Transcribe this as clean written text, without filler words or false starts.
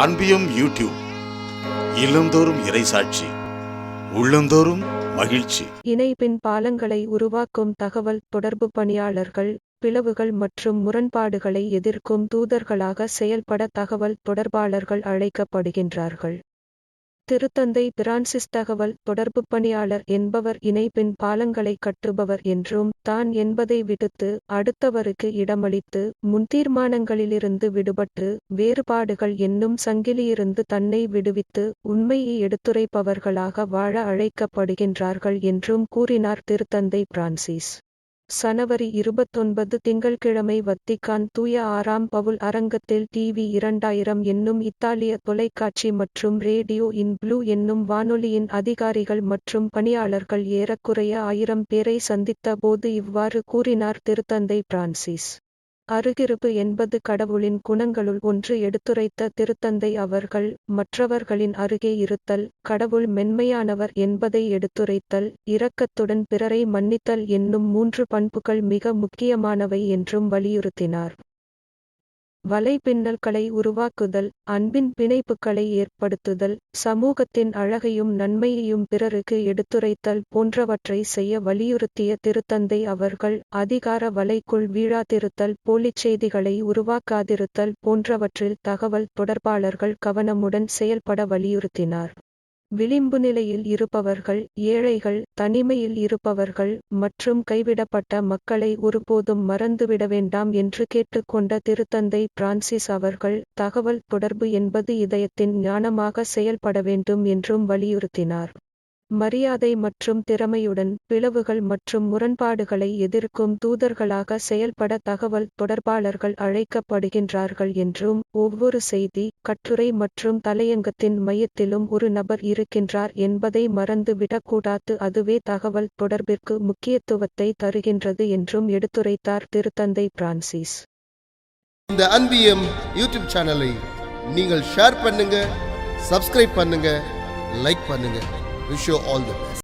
அன்பியும் YouTube இல்லந்தோறும் இறைசாட்சி உள்ளந்தோறும் மகிழ்ச்சி. இணைப்பின் பாலங்களை உருவாக்கும் தகவல் தொடர்பு பணியாளர்கள் பிளவுகள் மற்றும் முரண்பாடுகளை எதிர்க்கும் தூதர்களாக செயல்பட தகவல் தொடர்பாளர்கள் அழைக்கப்படுகின்றார்கள். திருத்தந்தை பிரான்சிஸ் தகவல் தொடர்பு பணியாளர் என்பவர் இணைப்பின் பாலங்களை கட்டுபவர் என்றும் தான் என்பதை விடுத்து அடுத்தவருக்கு இடமளித்து முன்தீர்மானங்களிலிருந்து விடுபட்டு வேறுபாடுகள் என்னும் சங்கிலியிருந்து தன்னை விடுவித்து உண்மையை எடுத்துரைப்பவர்களாக வாழ அழைக்கப்படுகின்றார்கள் என்றும் கூறினார் திருத்தந்தை பிரான்சிஸ். சனவரி 29 திங்கள்கிழமை வத்திக்கான் தூய 6ஆம் பவுல் அரங்கத்தில் TV 2000 என்னும் இத்தாலிய தொலைக்காட்சி மற்றும் ரேடியோ இன் ப்ளூ என்னும் வானொலியின் அதிகாரிகள் மற்றும் பணியாளர்கள் ஏறக்குறைய 1000 பேரை சந்தித்த போது இவ்வாறு கூறினார் திருத்தந்தை பிரான்சிஸ். அருகிருப்பு என்பது கடவுளின் குணங்களுள் ஒன்று எடுத்துரைத்த திருத்தந்தை அவர்கள் மற்றவர்களின் அருகே இருத்தல், கடவுள் மென்மையானவர் என்பதை எடுத்துரைத்தல், இரக்கத்துடன் பிறரை மன்னித்தல் என்னும் 3 பண்புகள் மிக முக்கியமானவை என்றும் வலியுறுத்தினார். வலைப்பின்னல்களை உருவாக்குதல், அன்பின் பிணைப்புகளை ஏற்படுத்துதல், சமூகத்தின் அழகையும் நன்மையையும் பிறருக்கு எடுத்துரைத்தல் போன்றவற்றை செய்ய வலியுறுத்திய திருத்தந்தை அவர்கள் அதிகார வலைக்குள் வீழாதிருத்தல், போலிச்செய்திகளை உருவாக்காதிருத்தல் போன்றவற்றில் தகவல் தொடர்பாளர்கள் கவனமுடன் செயல்பட வலியுறுத்தினார். விளிம்பு நிலையில் இருப்பவர்கள், ஏழைகள், தனிமையில் இருப்பவர்கள் மற்றும் கைவிடப்பட்ட மக்களை ஒருபோதும் மறந்துவிட வேண்டாம் என்று கேட்டுக்கொண்ட திருத்தந்தை பிரான்சிஸ் அவர்கள் தகவல் தொடர்பு என்பது இதயத்தின் ஞானமாக செயல்பட வேண்டும் என்றும் வலியுறுத்தினார். மரியாதை மற்றும் திறமையுடன் பிளவுகள் மற்றும் முரண்பாடுகளை எதிர்க்கும் தூதர்களாக செயல்பட தகவல் தொடர்பாளர்கள் அழைக்கப்படுகின்றார்கள் என்றும் ஒவ்வொரு செய்தி, கட்டுரை மற்றும் தலையங்கத்தின் மையத்திலும் ஒரு நபர் இருக்கின்றார் என்பதை மறந்து விடக்கூடாது, அதுவே தகவல் தொடர்பிற்கு முக்கியத்துவத்தை தருகின்றது என்றும் எடுத்துரைத்தார் திருத்தந்தை பிரான்சிஸ். இந்த அன்பியம் யூடியூப் சேனலை நீங்கள் ஷேர் பண்ணுங்க, சப்ஸ்கிரைப் பண்ணுங்க, லைக் பண்ணுங்க. Wish you all the best.